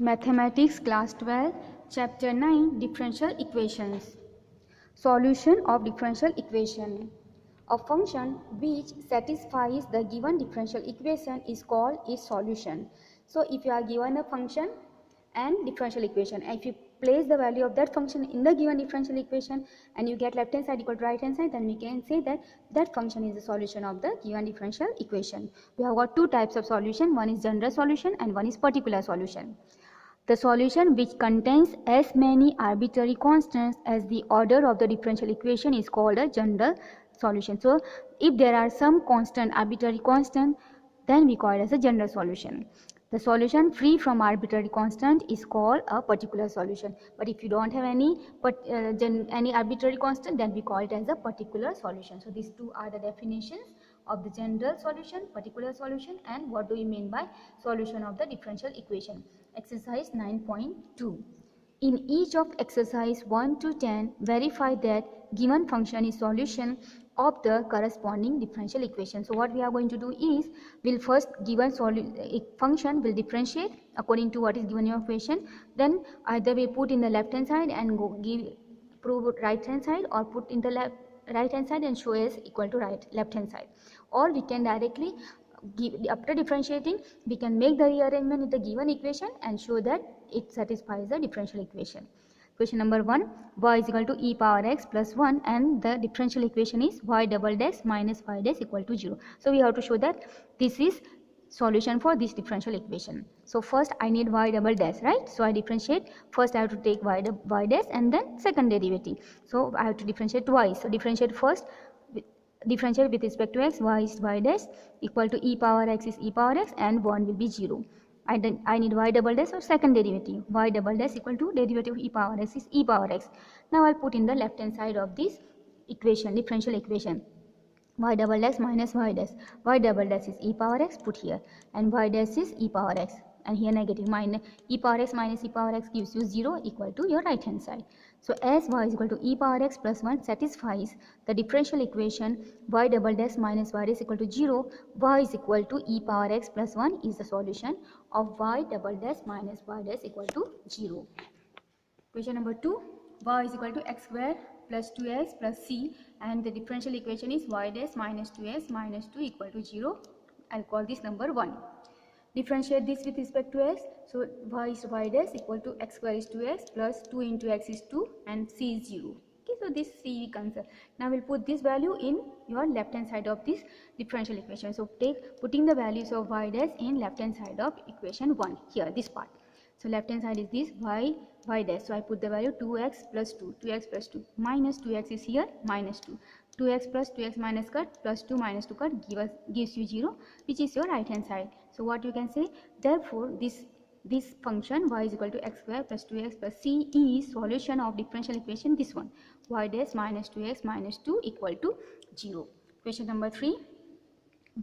Mathematics Class 12, Chapter 9, Differential Equations. Solution of differential equation. A function which satisfies the given differential equation is called its solution. So if you are given a function and differential equation, if you place the value of that function in the given differential equation and you get left hand side equal to right hand side, then we can say that that function is the solution of the given differential equation. We have got two types of solution. One is general solution and one is particular solution. The solution, which contains as many arbitrary constants as the order of the differential equation, is called a general solution. So if there are some arbitrary constant, then we call it as a general solution. The solution free from arbitrary constant is called a particular solution. But if you don't have any arbitrary constant, then we call it as a particular solution. So these two are the definitions of the general solution, particular solution, and what do we mean by solution of the differential equation. Exercise 9.2. In each of exercise 1 to 10, verify that given function is solution of the corresponding differential equation. So what we are going to do is, we'll first given function will differentiate according to what is given in your equation. Then either we put in the left hand side and prove right hand side, or put in the right hand side and show as equal to left hand side, or we can directly after differentiating we can make the rearrangement in the given equation and show that it satisfies the differential equation. Question number 1, y is equal to e power x plus 1, and the differential equation is y double dash minus y dash equal to 0. So we have to show that this is solution for this differential equation. So first I need y double dash, right? So I differentiate. First I have to take y dash and then second derivative. So I have to differentiate twice. So differentiate first, differentiate with respect to x, y is y dash equal to e power x is e power x, and 1 will be 0. I need y double dash or second derivative. Y double dash equal to derivative of e power x is e power x. Now I'll put in the left hand side of this equation, differential equation. Y double dash minus y dash. Y double dash is e power x, put here, and y dash is e power x, and here negative. Minus e power x minus e power x gives you 0 equal to your right hand side. So as y is equal to e power x plus 1 satisfies the differential equation y double dash minus y dash equal to 0, y is equal to e power x plus 1 is the solution of y double dash minus y dash equal to 0. Question number 2, y is equal to x square plus 2x plus c, and the differential equation is y dash minus 2x minus 2 equal to 0. I'll call this number 1. Differentiate this with respect to x. So y is y dash equal to x square is 2x plus 2 into x is 2 and c is 0. Okay, so this c we cancel. Now we'll put this value in your left hand side of this differential equation. So putting the values of y dash in left hand side of equation 1, here this part. So left hand side is this y dash. So I put the value 2x plus 2, 2x plus 2 minus 2x is here minus 2. 2x plus 2x minus cut plus 2 minus 2 cut gives you 0, which is your right hand side. So what you can say, therefore this function y is equal to x square plus 2x plus c is solution of differential equation this one, y dash minus 2x minus 2 equal to 0. Question number 3,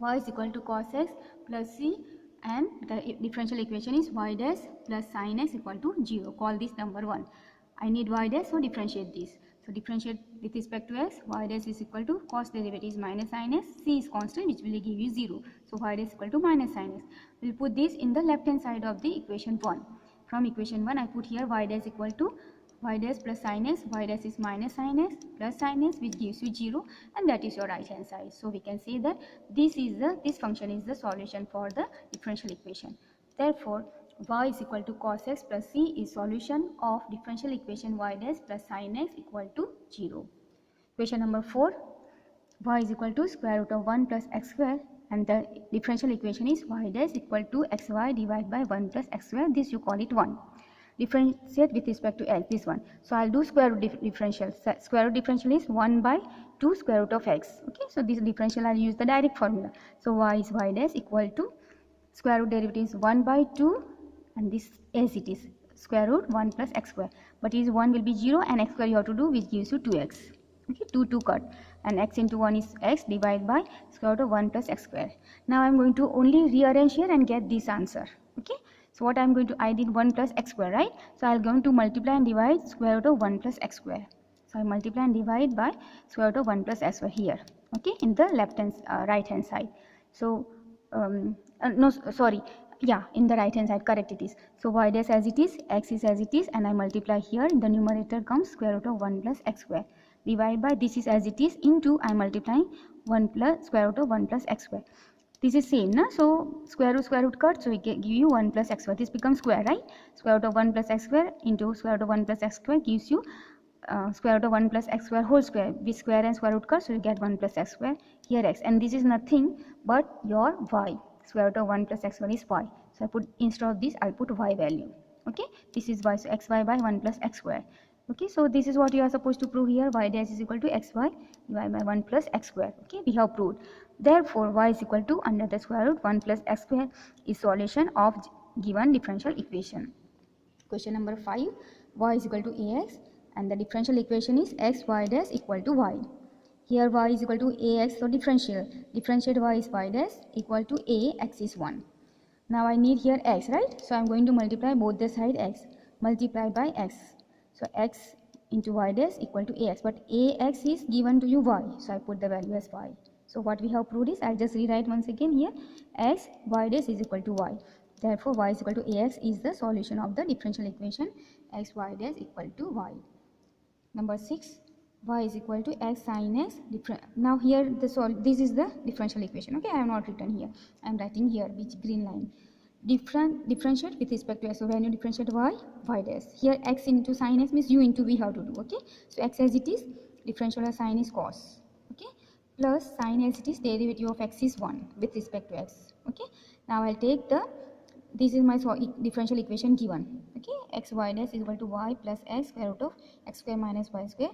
y is equal to cos x plus c, and the differential equation is y dash plus sin x equal to 0. Call this number 1. I need y dash, so differentiate this. So differentiate with respect to x, y dash is equal to cos derivative is minus sin x, c is constant which will give you 0. So y dash is equal to minus sin x. We'll put this in the left hand side of the equation 1. From equation 1 I put here y dash equal to y dash plus sin x, y dash is minus sin x plus sin x which gives you 0, and that is your right hand side. So we can say that this function is the solution for the differential equation. Therefore y is equal to cos x plus c is solution of differential equation y dash plus sin x equal to 0. Question number 4, y is equal to square root of 1 plus x square, and the differential equation is y dash equal to xy divided by 1 plus x square. This you call it 1. Differentiate with respect to x, this one. So I'll do square root differential. Square root differential is 1 by 2 square root of x. Okay, so this differential I'll use the direct formula. So y is y dash equal to square root derivative is 1 by 2, and this as it is square root 1 plus x square, but is 1 will be 0 and x square you have to do, which gives you 2x. Okay, 2 cut, and x into 1 is x divided by square root of 1 plus x square. Now I am going to only rearrange here and get this answer. Okay, so what I am going to, I did 1 plus x square, right? So I am going to multiply and divide square root of 1 plus x square. So I multiply and divide by square root of 1 plus x square here. Okay, in the right hand side. So no, sorry, yeah, in the right hand side, correct it is. So y dash as it is, x is as it is, and I multiply here. In the numerator comes square root of 1 plus x square. Divide by this is as it is into I multiplying 1 plus square root of 1 plus x square. This is same, na? So square root cut, so we give you 1 plus x square. This becomes square, right? Square root of 1 plus x square into square root of 1 plus x square gives you square root of 1 plus x square whole square. We square and square root cut, so you get 1 plus x square. Here x, and this is nothing but your y. Square root of 1 plus x square is y. So I put, instead of this, I'll put y value. Okay, this is y, so xy by 1 plus x square. Okay, so this is what you are supposed to prove here. Y dash is equal to xy divided by 1 plus x square. Okay, we have proved. Therefore, y is equal to under the square root 1 plus x square is solution of given differential equation. Question number 5, y is equal to ax and the differential equation is x y dash equal to y. Here y is equal to ax, so differential. Differentiate y is y dash equal to a, x is 1. Now I need here x, right? So I am going to multiply both the side x. Multiply by x. So x into y dash equal to ax. But ax is given to you y. So I put the value as y. So what we have proved is, I'll just rewrite once again here. X y dash is equal to y. Therefore y is equal to ax is the solution of the differential equation x y dash equal to y. Number 6, y is equal to x sin x. Now here this is the differential equation. Okay, I have not written here. I am writing here which green line. Differentiate with respect to x. So when you differentiate y dash. Here x into sin x means u into v have to do. Okay, so x as it is, differential of sin is cos. Okay, plus sin as it is, derivative of x is 1 with respect to x. Okay, now I'll take the, this is my differential equation given. Okay, x y dash is equal to y plus x square root of x square minus y square.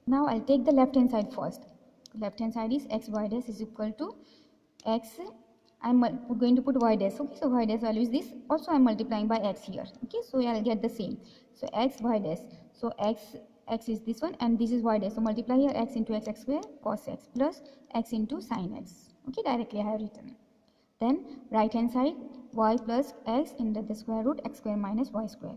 Now I'll take the left hand side first. Left hand side is x y dash is equal to x. I'm going to put y dash. Okay, so y dash value is this. Also I'm multiplying by x here. Okay, so I'll get the same. So x y dash. So x is this one and this is y dash. So multiply here x into x square cos x plus x into sin x. Okay, directly I have written. Then right hand side y plus x into the square root x square minus y square.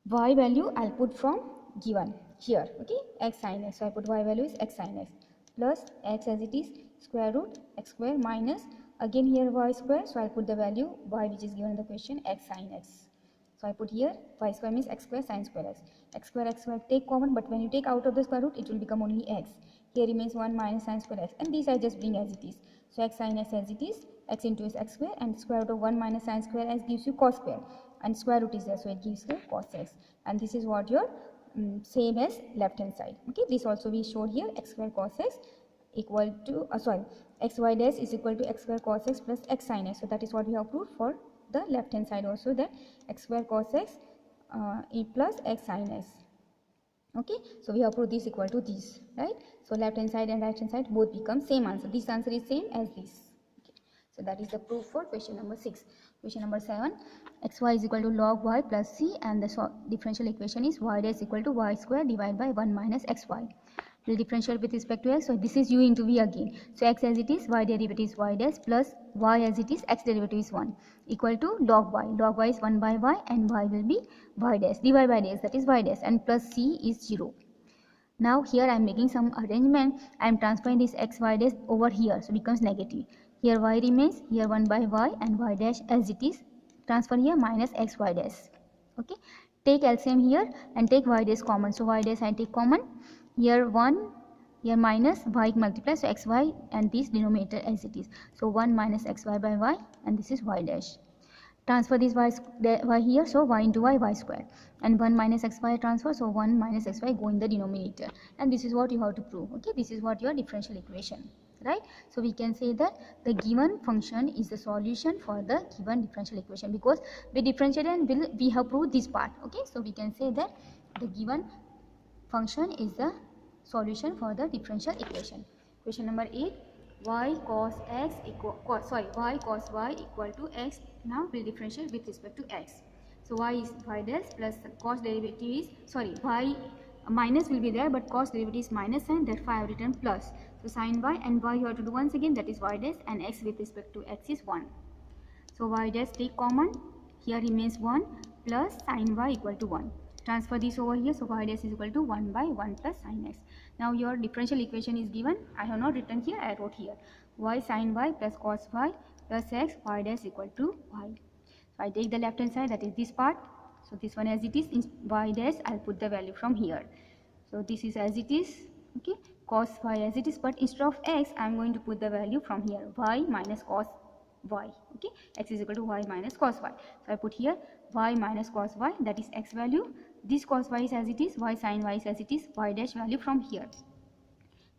Y value I'll put from given here. Okay, x sin x. So I put y value is x sin x plus x as it is square root x square minus again here y square. So I'll put the value y which is given in the question x sin x. So I put here y square means x square sin square x. X square take common, but when you take out of the square root it will become only x. Here remains 1 minus sin square x, and these I just bring as it is. So x sin x as it is, x into is x square, and square root of 1 minus sin square x gives you cos square, and square root is there, so it gives you cos x. And this is what your same as left hand side. Okay, this also we showed here, x square cos x equal to xy dash is equal to x square cos x plus x sin x. So that is what we have proved for the left hand side also, that x square cos x plus x sin x. Okay, so we have proved this equal to this, right? So left hand side and right hand side both become same answer. This answer is same as this. Okay, so that is the proof for question number 6. Question number 7, xy is equal to log y plus c, and the differential equation is y dash equal to y square divided by 1 minus xy. We'll differentiate with respect to x, so this is u into v again. So x as it is, y derivative is y dash plus y as it is, x derivative is 1 equal to log y. Log y is 1 by y and y will be y dash, dy by dash, that is y dash, and plus c is 0. Now here I am making some arrangement. I am transferring this x y dash over here, so it becomes negative. Here y remains, here 1 by y and y dash as it is, transfer here minus x y dash. Okay, take LCM here and take y dash common. So y dash I take common. Here 1, here minus y multiply, so xy and this denominator as it is. So 1 minus xy by y, and this is y dash. Transfer this y here, so y into y square, and 1 minus xy transfer, so 1 minus xy go in the denominator, and this is what you have to prove. Okay, this is what your differential equation, right? So we can say that the given function is the solution for the given differential equation, because we differentiated and we have proved this part. Okay, so we can say that the given function is the solution for the differential equation. Question number 8, y cos y cos y equal to x. Now we'll differentiate with respect to x. So y is y dash plus cos derivative is, y minus will be there, but cos derivative is minus sign, therefore I have written plus. So sin y and y you have to do once again, that is y dash, and x with respect to x is 1. So y dash take common, here remains 1 plus sin y equal to 1. Transfer this over here, so y dash is equal to 1 by 1 plus sin x. Now your differential equation is given. I have not written here, I wrote here. Y sin y plus cos y plus x y dash equal to y. So I take the left hand side, that is this part. So this one as it is, in y dash I'll put the value from here. So this is as it is, okay, cos y as it is, but instead of x I'm going to put the value from here, y minus cos y. Okay, x is equal to y minus cos y. So I put here y minus cos y, that is x value. This cos y is as it is, y sin y is as it is, y dash value from here,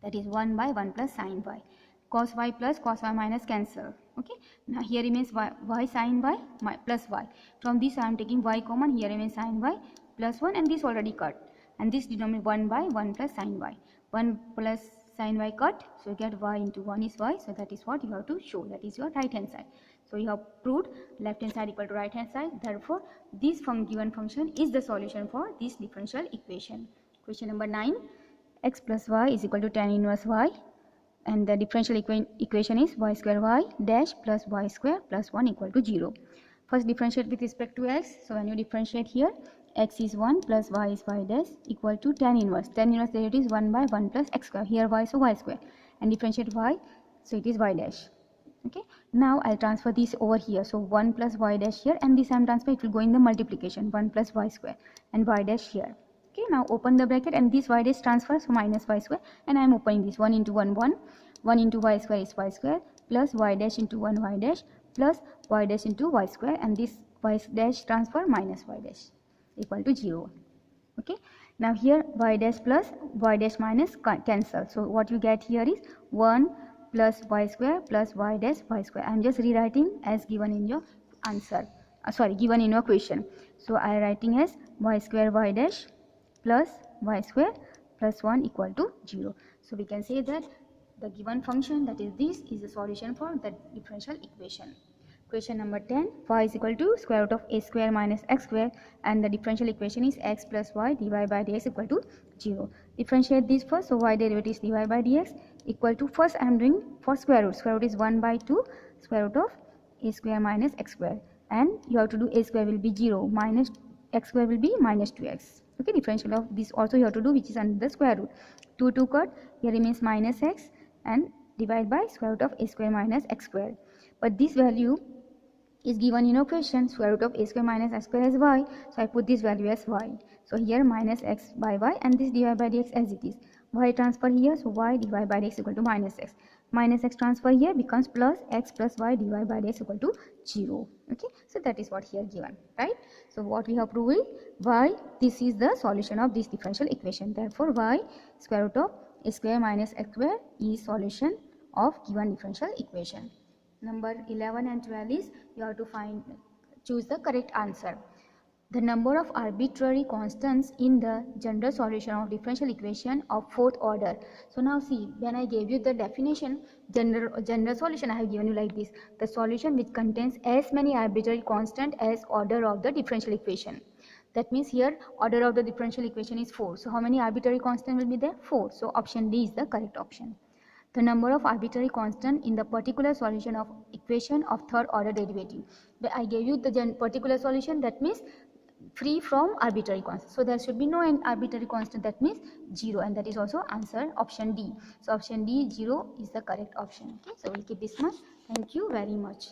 that is 1 by 1 plus sin y. Cos y plus cos y minus cancel. Okay, now here remains y sin y plus y. From this I am taking y common, here remains sin y plus 1, and this already cut, and this denominator 1 by 1 plus sin y. 1 plus sin y cut, so you get y into 1 is y, so that is what you have to show, that is your right hand side. So you have proved left hand side equal to right hand side, therefore this given function is the solution for this differential equation. Question number 9, x plus y is equal to tan inverse y, and the differential equation is y square y dash plus y square plus 1 equal to 0. First differentiate with respect to x. So when you differentiate here, x is 1 plus y is y dash equal to tan inverse. Tan inverse there it is 1 by 1 plus x square. Here y, so y square. And differentiate y, so it is y dash. Okay. Now I'll transfer this over here. So 1 plus y dash here, and this I'm transfer, it will go in the multiplication. 1 plus y square and y dash here. Okay. Now open the bracket, and this y dash transfer, so minus y square, and I'm opening this 1 into 1 1. 1 into y square is y square plus y dash into 1 y dash plus y dash into y square, and this y dash transfer minus y dash equal to 0. Okay, now here y dash plus y dash minus cancel, so what you get here is 1 plus y square plus y dash y square. I am just rewriting as given in your answer, given in your question. So I am writing as y square y dash plus y square plus 1 equal to 0. So we can say that the given function, that is this, is the solution for the differential equation. Question number 10, y is equal to square root of a square minus x square, and the differential equation is x plus y dy by dx equal to 0. Differentiate this first, so y derivative is dy by dx equal to, first I am doing for square root. Square root is 1 by 2 square root of a square minus x square, and you have to do a square will be 0 minus x square will be minus 2x. Okay, differential of this also you have to do, which is under the square root. 2 cut, here remains minus x, and divide by square root of a square minus x square. But this value is given in your question, square root of a square minus x square as y, so I put this value as y. So here minus x by y, and this dy by dx as it is. Y transfer here, so y dy by dx equal to minus x. Minus x transfer here becomes plus x plus y dy by dx equal to 0. Okay, so that is what here given, right? So what we have proved is y, this is the solution of this differential equation. Therefore y square root of a square minus x square is solution of given differential equation. Number 11 and 12 is you have to choose the correct answer. The number of arbitrary constants in the general solution of differential equation of fourth order. So now see, when I gave you the definition, general solution, I have given you like this: the solution which contains as many arbitrary constant as order of the differential equation. That means here order of the differential equation is 4. So how many arbitrary constant will be there? 4. So option D is the correct option. The number of arbitrary constant in the particular solution of equation of third order derivative. I gave you the particular solution, that means free from arbitrary constant. So there should be no arbitrary constant, that means 0, and that is also answer option D. So option D, 0, is the correct option. Okay, so we'll keep this much. Thank you very much.